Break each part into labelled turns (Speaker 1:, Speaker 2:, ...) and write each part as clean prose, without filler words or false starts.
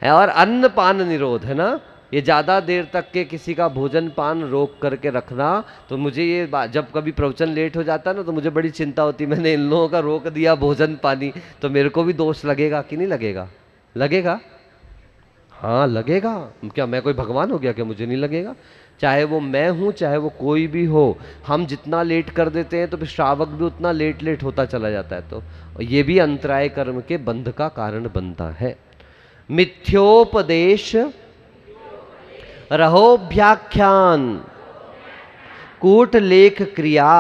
Speaker 1: और अन्न पान निरोध है ना, ये ज़्यादा देर तक के किसी का भोजन पान रोक करके रखना। तो मुझे ये जब कभी प्रवचन लेट हो जाता ना तो मुझे बड़ी चिंता होती, मैंने इन लोगों का रोक दिया भोजन पानी, तो मेरे को भी दोष लगेगा कि नहीं लगेगा? लगेगा, हाँ लगेगा। क्या मैं कोई भगवान हो गया क्या मुझे नहीं लगेगा? चाहे वो मैं हूँ चाहे वो कोई भी हो, हम जितना लेट कर देते हैं तो फिर श्रावक भी उतना लेट लेट होता चला जाता है। तो ये भी अंतराय कर्म के बंध का कारण बनता है। मिथ्योपदेश रहोभ्याख्यान कूट लेख क्रिया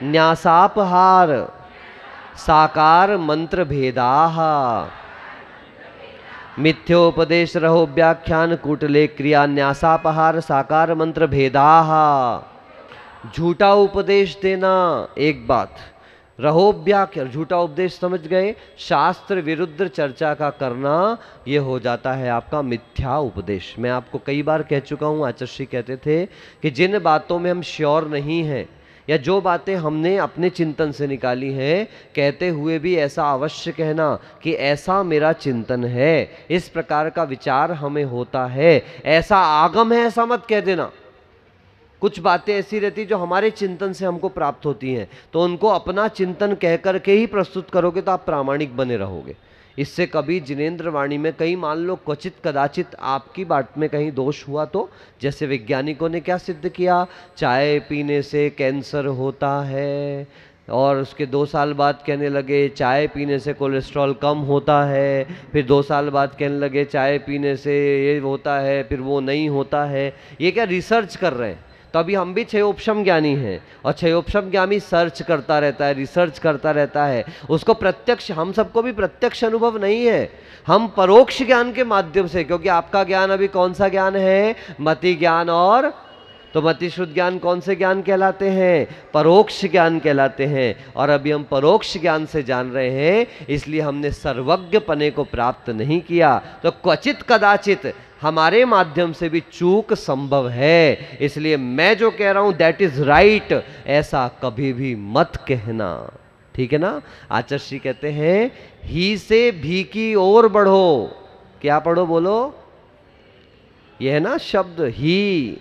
Speaker 1: न्यासापहार साकार मंत्र भेदाः। मिथ्योपदेश रहोव्याख्यान कूटलेख क्रिया न्यासापहार साकार मंत्र भेदाः। झूठा उपदेश देना एक बात, रहोव्याख्यान झूठा उपदेश समझ गए, शास्त्र विरुद्ध चर्चा का करना ये हो जाता है आपका मिथ्या उपदेश। मैं आपको कई बार कह चुका हूँ, आचार्य कहते थे कि जिन बातों में हम श्योर नहीं हैं या जो बातें हमने अपने चिंतन से निकाली हैं, कहते हुए भी ऐसा अवश्य कहना कि ऐसा मेरा चिंतन है, इस प्रकार का विचार हमें होता है, ऐसा आगम है, ऐसा मत कह देना। कुछ बातें ऐसी रहती जो हमारे चिंतन से हमको प्राप्त होती हैं, तो उनको अपना चिंतन कह करके ही प्रस्तुत करोगे तो आप प्रामाणिक बने रहोगे। इससे कभी जिनेंद्र वाणी में कहीं मान लो क्वचित कदाचित आपकी बात में कहीं दोष हुआ तो, जैसे वैज्ञानिकों ने क्या सिद्ध किया, चाय पीने से कैंसर होता है, और उसके 2 साल बाद कहने लगे चाय पीने से कोलेस्ट्रॉल कम होता है, फिर 2 साल बाद कहने लगे चाय पीने से ये होता है, फिर वो नहीं होता है। ये क्या रिसर्च कर रहे हैं। तो अभी हम भी क्षयोपशम ज्ञानी हैं, और क्षयोपशम ज्ञानी सर्च करता रहता है, रिसर्च करता रहता है, उसको प्रत्यक्ष, हम सबको भी प्रत्यक्ष अनुभव नहीं है, हम परोक्ष ज्ञान के माध्यम से, क्योंकि आपका ज्ञान अभी कौन सा ज्ञान है, मति ज्ञान, और तो मति शुद्ध ज्ञान कौन से ज्ञान कहलाते हैं, परोक्ष ज्ञान कहलाते हैं। और अभी हम परोक्ष ज्ञान से जान रहे हैं, इसलिए हमने सर्वज्ञ पने को प्राप्त नहीं किया। तो क्वचित कदाचित हमारे माध्यम से भी चूक संभव है, इसलिए मैं जो कह रहा हूं दैट इज राइट, ऐसा कभी भी मत कहना, ठीक है ना। आचार्य कहते हैं ही से भी की ओर बढ़ो। क्या पढ़ो बोलो, यह है ना शब्द ही।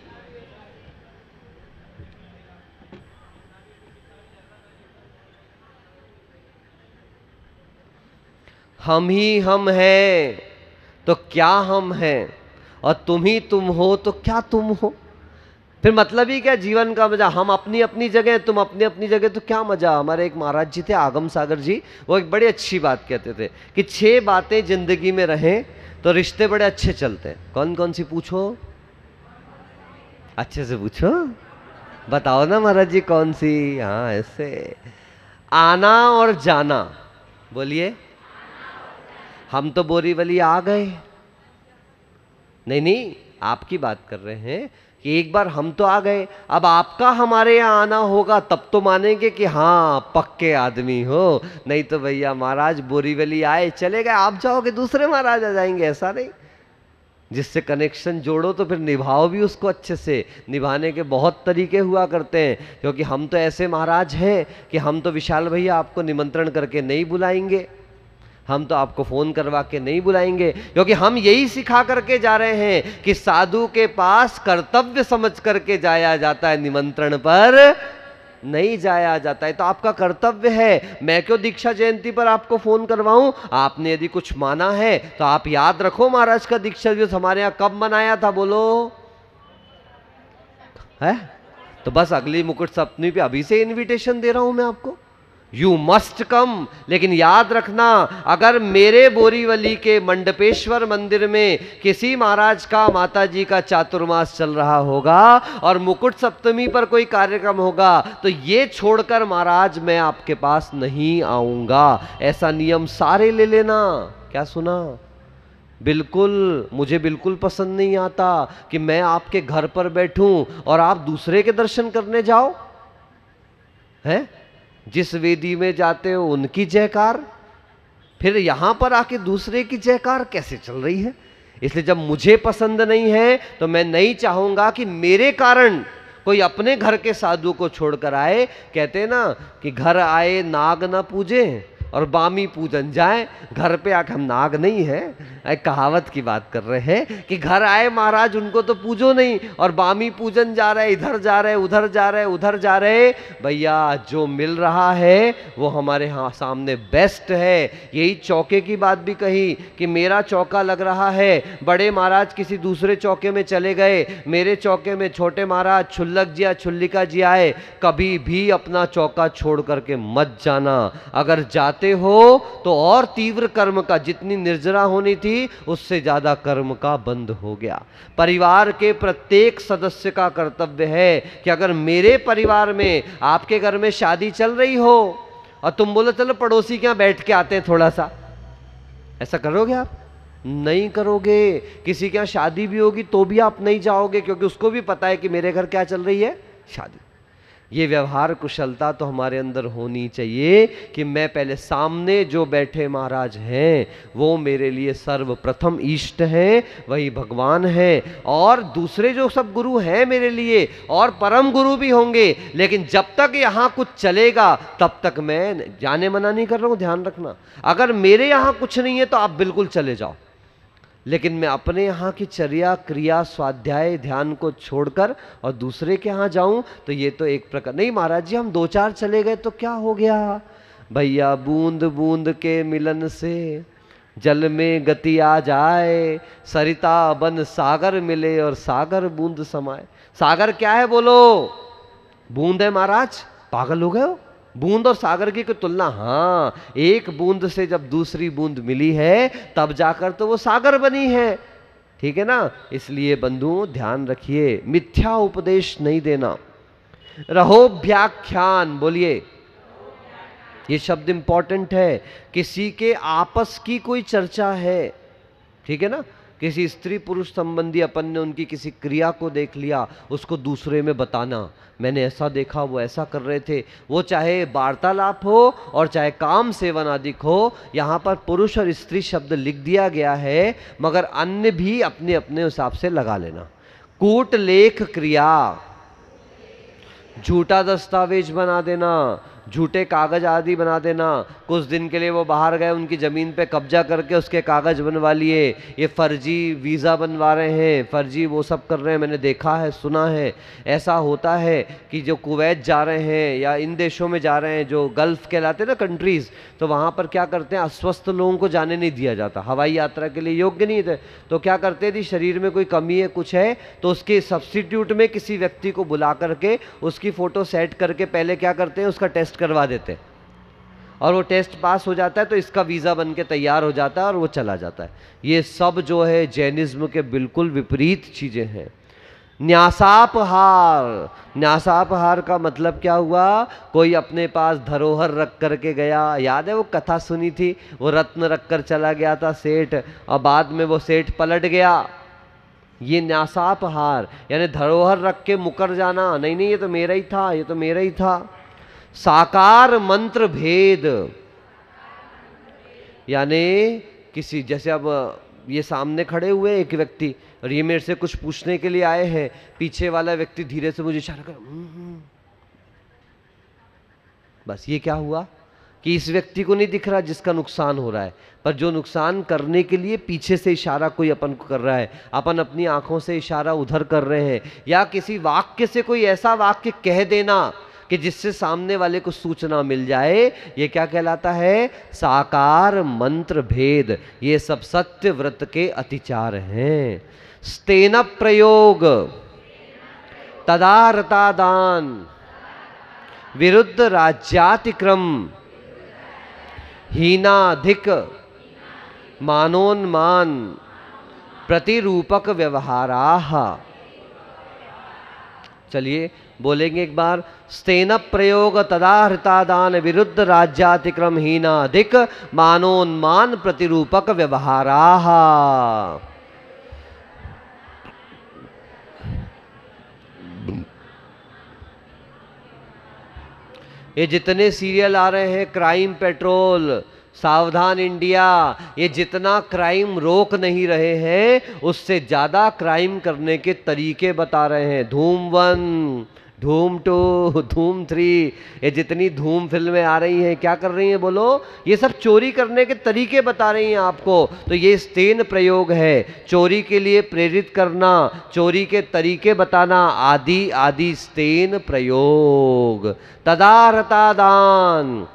Speaker 1: हम ही हम हैं तो क्या हम हैं, और तुम ही तुम हो तो क्या तुम हो। फिर मतलब ही क्या जीवन का मजा, हम अपनी अपनी जगह तुम अपनी अपनी जगह, तो क्या मजा। हमारे एक महाराज जी थे आगम सागर जी, वो एक बड़ी अच्छी बात कहते थे कि 6 बातें जिंदगी में रहें तो रिश्ते बड़े अच्छे चलते हैं। कौन कौन सी पूछो, अच्छे से पूछो, बताओ ना महाराज जी कौन सी। हाँ ऐसे, आना और जाना, बोलिए। हम तो बोरीवली आ गए, नहीं नहीं आपकी बात कर रहे हैं कि एक बार हम तो आ गए, अब आपका हमारे यहाँ आना होगा तब तो मानेंगे कि हाँ पक्के आदमी हो, नहीं तो भैया महाराज बोरीवली आए चले गए, आप जाओगे दूसरे महाराज आ जाएंगे, ऐसा नहीं। जिससे कनेक्शन जोड़ो तो फिर निभाओ भी उसको अच्छे से। निभाने के बहुत तरीके हुआ करते हैं, क्योंकि हम तो ऐसे महाराज हैं कि हम तो विशाल भैया आपको निमंत्रण करके नहीं बुलाएंगे, हम तो आपको फोन करवा के नहीं बुलाएंगे, क्योंकि हम यही सिखा करके जा रहे हैं कि साधु के पास कर्तव्य समझ करके जाया जाता है, निमंत्रण पर नहीं जाया जाता है। तो आपका कर्तव्य है, मैं क्यों दीक्षा जयंती पर आपको फोन करवाऊं। आपने यदि कुछ माना है तो आप याद रखो महाराज का दीक्षा दिवस हमारे यहां कब मनाया था, बोलो है। तो बस अगली मुकुट सप्तमी पे अभी से इनविटेशन दे रहा हूं मैं आपको, यू मस्ट कम। लेकिन याद रखना, अगर मेरे बोरीवली के मंडपेश्वर मंदिर में किसी महाराज का माता जी का चातुर्मास चल रहा होगा और मुकुट सप्तमी पर कोई कार्यक्रम होगा, तो ये छोड़कर महाराज मैं आपके पास नहीं आऊंगा, ऐसा नियम सारे ले लेना। क्या सुना, बिल्कुल मुझे बिल्कुल पसंद नहीं आता कि मैं आपके घर पर बैठूं और आप दूसरे के दर्शन करने जाओ, हैं। जिस वेदी में जाते हो उनकी जयकार, फिर यहां पर आके दूसरे की जयकार कैसे चल रही है। इसलिए जब मुझे पसंद नहीं है तो मैं नहीं चाहूंगा कि मेरे कारण कोई अपने घर के साधु को छोड़कर आए। कहते हैं ना कि घर आए नाग ना पूजे और बामी पूजन जाए। घर पे आके हम नाग नहीं है, एक कहावत की बात कर रहे हैं कि घर आए महाराज उनको तो पूजो नहीं, और बामी पूजन जा रहे, इधर जा रहे, उधर जा रहे, उधर जा रहे। भैया जो मिल रहा है वो हमारे यहाँ सामने बेस्ट है। यही चौके की बात भी कही कि मेरा चौका लग रहा है, बड़े महाराज किसी दूसरे चौके में चले गए, मेरे चौके में छोटे महाराज छुल्लक जी या छुल्लिका जी आए। कभी भी अपना चौका छोड़ करके मत जाना। अगर जाते हो तो और तीव्र कर्म का, जितनी निर्जरा होनी थी उससे ज्यादा कर्म का बंध हो गया। परिवार के प्रत्येक सदस्य का कर्तव्य है कि अगर मेरे परिवार में, आपके घर में शादी चल रही हो और तुम बोलो चलो पड़ोसी के यहां बैठ के आते हैं थोड़ा सा, ऐसा करोगे आप? नहीं करोगे। किसी के यहाँ शादी भी होगी तो भी आप नहीं जाओगे, क्योंकि उसको भी पता है कि मेरे घर क्या चल रही है, शादी। ये व्यवहार कुशलता तो हमारे अंदर होनी चाहिए कि मैं पहले सामने जो बैठे महाराज हैं वो मेरे लिए सर्वप्रथम इष्ट हैं, वही भगवान हैं, और दूसरे जो सब गुरु हैं मेरे लिए और परम गुरु भी होंगे। लेकिन जब तक यहाँ कुछ चलेगा तब तक मैं जाने मना नहीं कर रहा हूँ, ध्यान रखना। अगर मेरे यहाँ कुछ नहीं है तो आप बिल्कुल चले जाओ, लेकिन मैं अपने यहाँ की चर्या क्रिया स्वाध्याय ध्यान को छोड़कर और दूसरे के यहाँ जाऊं तो ये तो एक प्रकार नहीं। महाराज जी हम 2-4 चले गए तो क्या हो गया भैया, बूंद बूंद के मिलन से जल में गति आ जाए, सरिता बन सागर मिले और सागर बूंद समाए। सागर क्या है बोलो? बूंद है महाराज, पागल हो गए हो? बूंद और सागर की कोई तुलना? हाँ, एक बूंद से जब दूसरी बूंद मिली है तब जाकर तो वो सागर बनी है, ठीक है ना। इसलिए बंधुओं ध्यान रखिए, मिथ्या उपदेश नहीं देना। रहोव्याख्यान बोलिए, ये शब्द इंपॉर्टेंट है। किसी के आपस की कोई चर्चा है, ठीक है ना, किसी स्त्री पुरुष संबंधी अपन ने उनकी किसी क्रिया को देख लिया, उसको दूसरे में बताना, मैंने ऐसा देखा, वो ऐसा कर रहे थे। वो चाहे वार्तालाप हो और चाहे काम सेवन आदि हो, यहाँ पर पुरुष और स्त्री शब्द लिख दिया गया है, मगर अन्य भी अपने अपने हिसाब से लगा लेना। कूट लेख क्रिया, झूठा दस्तावेज बना देना, झूठे कागज आदि बना देना। कुछ दिन के लिए वो बाहर गए, उनकी ज़मीन पे कब्जा करके उसके कागज बनवा लिए, ये फर्जी वीज़ा बनवा रहे हैं, फर्जी वो सब कर रहे हैं। मैंने देखा है, सुना है, ऐसा होता है कि जो कुवैत जा रहे हैं या इन देशों में जा रहे हैं जो गल्फ़ कहलाते हैं ना कंट्रीज़, तो वहाँ पर क्या करते हैं, अस्वस्थ लोगों को जाने नहीं दिया जाता, हवाई यात्रा के लिए योग्य नहीं थे। तो क्या करते थे, शरीर में कोई कमी है, कुछ है, तो उसके सब्स्टिट्यूट में किसी व्यक्ति को बुला करके उसकी फ़ोटो सेट करके पहले क्या करते हैं, उसका टेस्ट करवा देते हैं, और वो टेस्ट पास हो जाता है तो इसका वीज़ा बन के तैयार हो जाता है और वो चला जाता है। ये सब जो है जैनिज्म के बिल्कुल विपरीत चीज़ें हैं। न्यासापहार, न्यासापहार का मतलब क्या हुआ? कोई अपने पास धरोहर रख करके गया, याद है वो कथा सुनी थी, वो रत्न रख कर चला गया था सेठ, और बाद में वो सेठ पलट गया। ये न्यासापहार यानी धरोहर रख के मुकर जाना, नहीं नहीं ये तो मेरा ही था, ये तो मेरा ही था। साकार मंत्र भेद, यानी किसी, जैसे अब ये सामने खड़े हुए एक व्यक्ति और ये मेरे से कुछ पूछने के लिए आए हैं, पीछे वाला व्यक्ति धीरे से मुझे इशारा कर, बस ये क्या हुआ कि इस व्यक्ति को नहीं दिख रहा जिसका नुकसान हो रहा है, पर जो नुकसान करने के लिए पीछे से इशारा कोई अपन को कर रहा है, अपन अपनी आंखों से इशारा उधर कर रहे हैं, या किसी वाक्य से कोई ऐसा वाक्य कह देना कि जिससे सामने वाले को सूचना मिल जाए, ये क्या कहलाता है? साकार मंत्र भेद। ये सब सत्य व्रत के अतिचार हैं। स्तेन प्रयोग, तदारता दान, विरुद्ध राज्यातिक्रम, हीनाधिक मानोन्मान, प्रतिरूपक व्यवहाराः। चलिए बोलेंगे एक बार, स्तेन प्रयोग तदाहृतादान विरुद्ध राज्यातिक्रम हीनाधिक मानोन्मान प्रतिरूपक व्यवहाराः। ये जितने सीरियल आ रहे हैं, क्राइम पेट्रोल, सावधान इंडिया, ये जितना क्राइम रोक नहीं रहे हैं उससे ज़्यादा क्राइम करने के तरीके बता रहे हैं। धूम 1, धूम 2, धूम 3, ये जितनी धूम फिल्में आ रही हैं क्या कर रही हैं बोलो? ये सब चोरी करने के तरीके बता रही हैं आपको। तो ये स्तेन प्रयोग है, चोरी के लिए प्रेरित करना, चोरी के तरीके बताना, आदि आदि स्तेन प्रयोग। तदारता दान।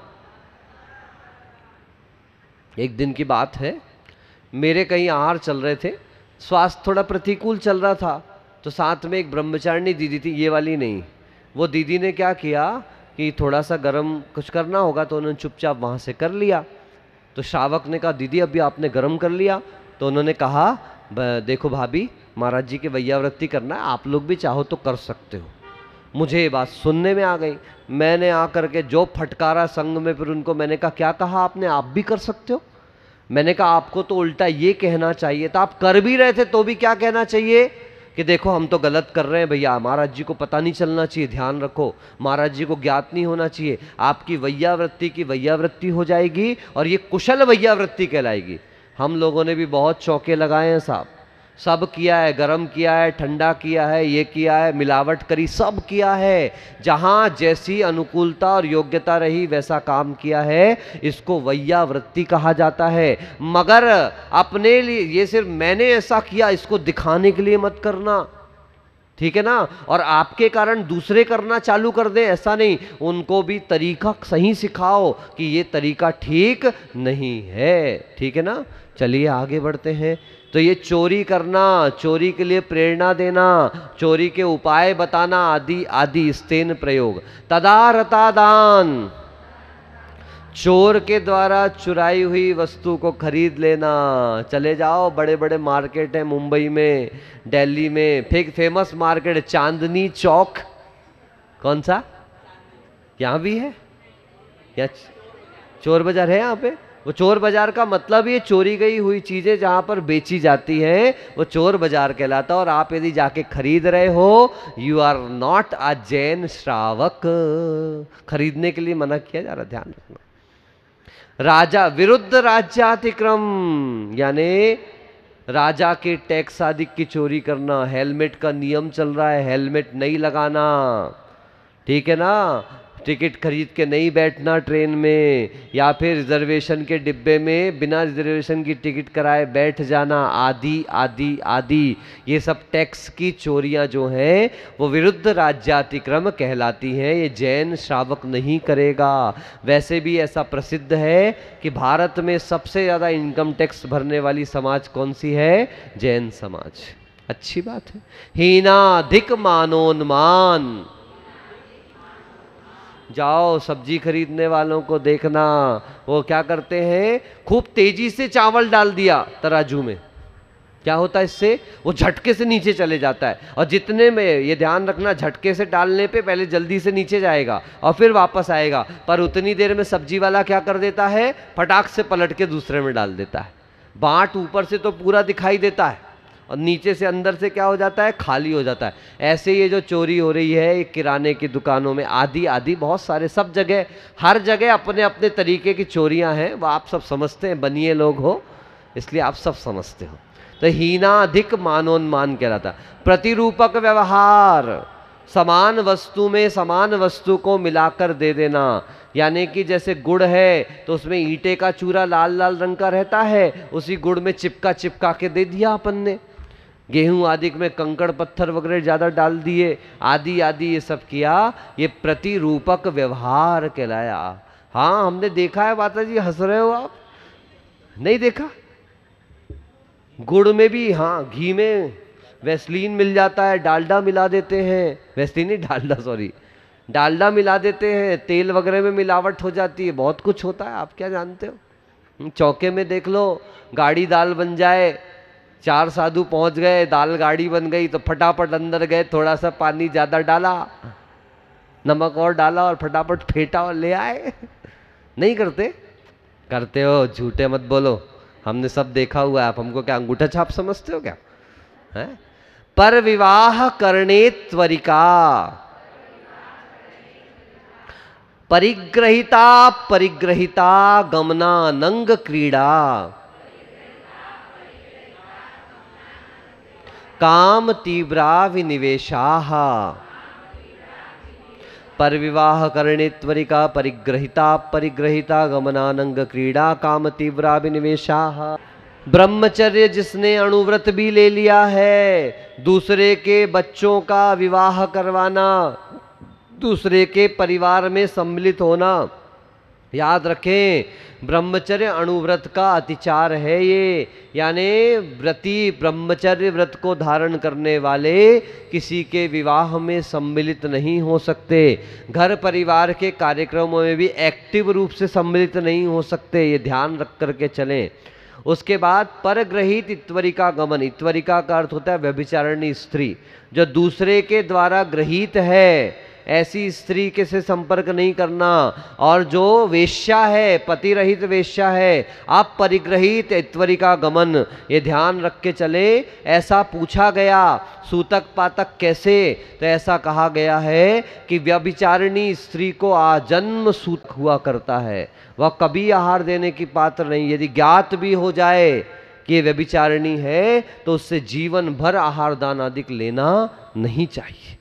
Speaker 1: एक दिन की बात है, मेरे कहीं आहार चल रहे थे, स्वास्थ्य थोड़ा प्रतिकूल चल रहा था, तो साथ में एक ब्रह्मचारिणी दीदी थी, ये वाली नहीं। वो दीदी ने क्या किया कि थोड़ा सा गरम कुछ करना होगा तो उन्होंने चुपचाप वहाँ से कर लिया। तो श्रावक ने कहा दीदी अभी आपने गरम कर लिया? तो उन्होंने कहा देखो भाभी, महाराज जी के वैयावृत्ति करना है, आप लोग भी चाहो तो कर सकते हो। मुझे ये बात सुनने में आ गई, मैंने आकर के जो फटकारा संग में, फिर उनको मैंने कहा क्या कहा आपने, आप भी कर सकते हो? मैंने कहा आपको तो उल्टा ये कहना चाहिए था, आप कर भी रहे थे तो भी क्या कहना चाहिए कि देखो हम तो गलत कर रहे हैं भैया, महाराज जी को पता नहीं चलना चाहिए, ध्यान रखो, महाराज जी को ज्ञात नहीं होना चाहिए, आपकी वैयावृत्ति की वैयावृत्ति हो जाएगी और ये कुशल वैयावृत्ति कहलाएगी। हम लोगों ने भी बहुत चौके लगाए हैं साहब, सब किया है, गरम किया है, ठंडा किया है, ये किया है, मिलावट करी, सब किया है, जहां जैसी अनुकूलता और योग्यता रही वैसा काम किया है। इसको वैयावृत्ति कहा जाता है। मगर अपने लिए, ये सिर्फ मैंने ऐसा किया इसको दिखाने के लिए मत करना, ठीक है ना? और आपके कारण दूसरे करना चालू कर दें, ऐसा नहीं, उनको भी तरीका सही सिखाओ कि ये तरीका ठीक नहीं है, ठीक है ना? चलिए आगे बढ़ते हैं। तो ये चोरी करना, चोरी के लिए प्रेरणा देना, चोरी के उपाय बताना, आदि आदि स्तेन प्रयोग। तदारता दान, चोर के द्वारा चुराई हुई वस्तु को खरीद लेना। चले जाओ, बड़े बड़े मार्केट है मुंबई में, दिल्ली में, फेमस मार्केट है चांदनी चौक। कौन सा? यहाँ भी है या चोर बाजार है यहाँ पे? वो चोर बाजार का मतलब ये चोरी गई हुई चीजें जहां पर बेची जाती हैं वो चोर बाजार कहलाता है। और आप यदि जाके खरीद रहे हो, you are not a Jain श्रावक, खरीदने के लिए मना किया जा रहा, ध्यान रखना। राजा विरुद्ध राज्यातिक्रम, यानी राजा के टैक्स आदि की चोरी करना। हेलमेट का नियम चल रहा है, हेलमेट नहीं लगाना, ठीक है ना? टिकट खरीद के नहीं बैठना ट्रेन में, या फिर रिजर्वेशन के डिब्बे में बिना रिजर्वेशन की टिकट कराए बैठ जाना, आदि आदि आदि। ये सब टैक्स की चोरियां जो हैं वो विरुद्ध राज्यातिक्रम कहलाती हैं। ये जैन श्रावक नहीं करेगा। वैसे भी ऐसा प्रसिद्ध है कि भारत में सबसे ज़्यादा इनकम टैक्स भरने वाली समाज कौन सी है? जैन समाज। अच्छी बात है। हीनाधिक मानोन्मान। जाओ सब्जी खरीदने वालों को देखना, वो क्या करते हैं, खूब तेजी से चावल डाल दिया तराजू में, क्या होता है इससे? वो झटके से नीचे चले जाता है। और जितने में, ये ध्यान रखना, झटके से डालने पे पहले जल्दी से नीचे जाएगा और फिर वापस आएगा, पर उतनी देर में सब्जी वाला क्या कर देता है, फटाक से पलट के दूसरे में डाल देता है। बाट ऊपर से तो पूरा दिखाई देता है और नीचे से अंदर से क्या हो जाता है, खाली हो जाता है। ऐसे ये जो चोरी हो रही है ये किराने की दुकानों में, आदि आदि बहुत सारे, सब जगह, हर जगह अपने अपने तरीके की चोरियां हैं, वो आप सब समझते हैं, बनिए लोग हो इसलिए आप सब समझते हो। तो हीनाधिक मानोन्मान कहलाता। प्रतिरूपक व्यवहार, समान वस्तु में समान वस्तु को मिलाकर दे देना। यानी कि जैसे गुड़ है तो उसमें ईंटे का चूरा लाल लाल रंग का रहता है, उसी गुड़ में चिपका चिपका के दे दिया अपन ने। गेहूं आदि में कंकड़ पत्थर वगैरह ज़्यादा डाल दिए, आदि आदि ये सब किया, ये प्रतिरूपक व्यवहार कहलाया। हाँ हमने देखा है। माता जी हंस रहे हो आप, नहीं देखा? गुड़ में भी, हाँ घी में वैसलीन मिल जाता है, डालडा मिला देते हैं, वैसलीन नहीं डालडा, सॉरी, डालडा मिला देते हैं, तेल वगैरह में मिलावट हो जाती है, बहुत कुछ होता है, आप क्या जानते हो? चौके में देख लो, गाड़ी दाल बन जाए, 4 साधु पहुंच गए, दाल गाड़ी बन गई तो फटाफट अंदर गए, थोड़ा सा पानी ज़्यादा डाला, नमक और डाला और फटाफट फेंटा और ले आए। नहीं करते? करते हो, झूठे मत बोलो, हमने सब देखा हुआ है। आप हमको क्या अंगूठा छाप समझते हो क्या? है? पर विवाह करने त्वरिका, परिग्रहिता परिग्रहिता गमनानंग क्रीड़ा, काम तीव्रा विनिवेशाः, पर विवाह करणे त्वरिका परिग्रहिता परिग्रहिता गमनानंग क्रीड़ा काम तीव्रा विनिवेशा। ब्रह्मचर्य जिसने अणुव्रत भी ले लिया है, दूसरे के बच्चों का विवाह करवाना, दूसरे के परिवार में सम्मिलित होना, याद रखें ब्रह्मचर्य अणुव्रत का अतिचार है ये। यानी व्रती ब्रह्मचर्य व्रत को धारण करने वाले किसी के विवाह में सम्मिलित नहीं हो सकते, घर परिवार के कार्यक्रमों में भी एक्टिव रूप से सम्मिलित नहीं हो सकते, ये ध्यान रख करके चलें। उसके बाद परग्रहित इत्वरिका गमन, इत्वरिका का अर्थ होता है व्यभिचारिणी स्त्री, जो दूसरे के द्वारा ग्रहित है ऐसी स्त्री के से संपर्क नहीं करना। और जो वेश्या है, पति रहित वेश्या है, आप परिग्रहित इत्वरिका गमन, ये ध्यान रख के चले। ऐसा पूछा गया सूतक पातक कैसे, तो ऐसा कहा गया है कि व्यभिचारिणी स्त्री को आजन्म सूतक हुआ करता है, वह कभी आहार देने की पात्र नहीं। यदि ज्ञात भी हो जाए कि ये व्यभिचारिणी है तो उससे जीवन भर आहार दान आदि लेना नहीं चाहिए।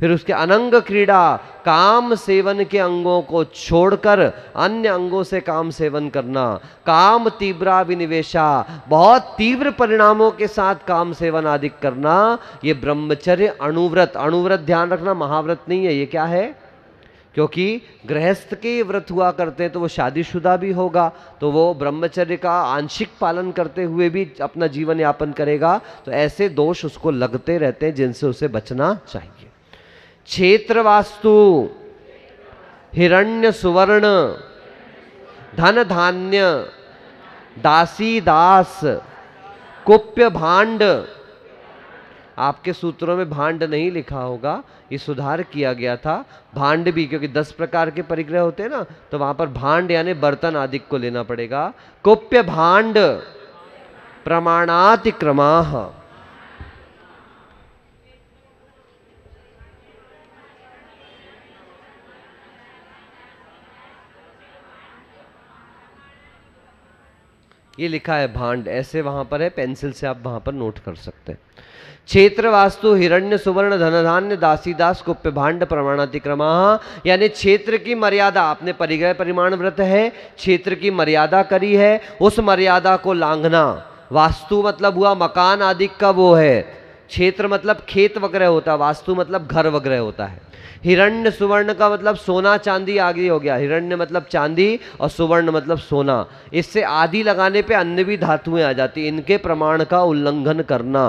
Speaker 1: फिर उसके अनंग क्रीड़ा, काम सेवन के अंगों को छोड़कर अन्य अंगों से काम सेवन करना। काम तीव्रा विनिवेशा, बहुत तीव्र परिणामों के साथ काम सेवन आदि करना, ये ब्रह्मचर्य अणुव्रत, अणुव्रत ध्यान रखना महाव्रत नहीं है। ये क्या है? क्योंकि गृहस्थ के व्रत हुआ करते हैं तो वो शादीशुदा भी होगा, तो वो ब्रह्मचर्य का आंशिक पालन करते हुए भी अपना जीवन यापन करेगा, तो ऐसे दोष उसको लगते रहते हैं जिनसे उसे बचना चाहिए। क्षेत्र वास्तु, हिरण्य सुवर्ण, धन धान्य, दासी दास, कुप्य भांड, आपके सूत्रों में भांड नहीं लिखा होगा, ये सुधार किया गया था। भांड भी, क्योंकि 10 प्रकार के परिग्रह होते हैं ना, तो वहां पर भांड यानी बर्तन आदि को लेना पड़ेगा। कुप्य भांड प्रमाणातिक्रमाः, ये लिखा है भांड, ऐसे वहां पर है, पेंसिल से आप वहां पर नोट कर सकते हैं। क्षेत्र वास्तु, हिरण्य सुवर्ण, धन धान्य, दासी दास, कुप्य भांड प्रमाणातिक्रमा, यानी क्षेत्र की मर्यादा, आपने परिग्रह परिमाण व्रत है, क्षेत्र की मर्यादा करी है, उस मर्यादा को लांघना। वास्तु मतलब हुआ मकान आदि का वो है, क्षेत्र मतलब खेत वगैरह होता है, वास्तु मतलब घर वगैरह होता है। हिरण्य सुवर्ण का मतलब सोना चांदी आदि हो गया, हिरण्य मतलब चांदी और सुवर्ण मतलब सोना। इससे आदि लगाने पे अन्य भी धातुएं आ जाती, इनके प्रमाण का उल्लंघन करना।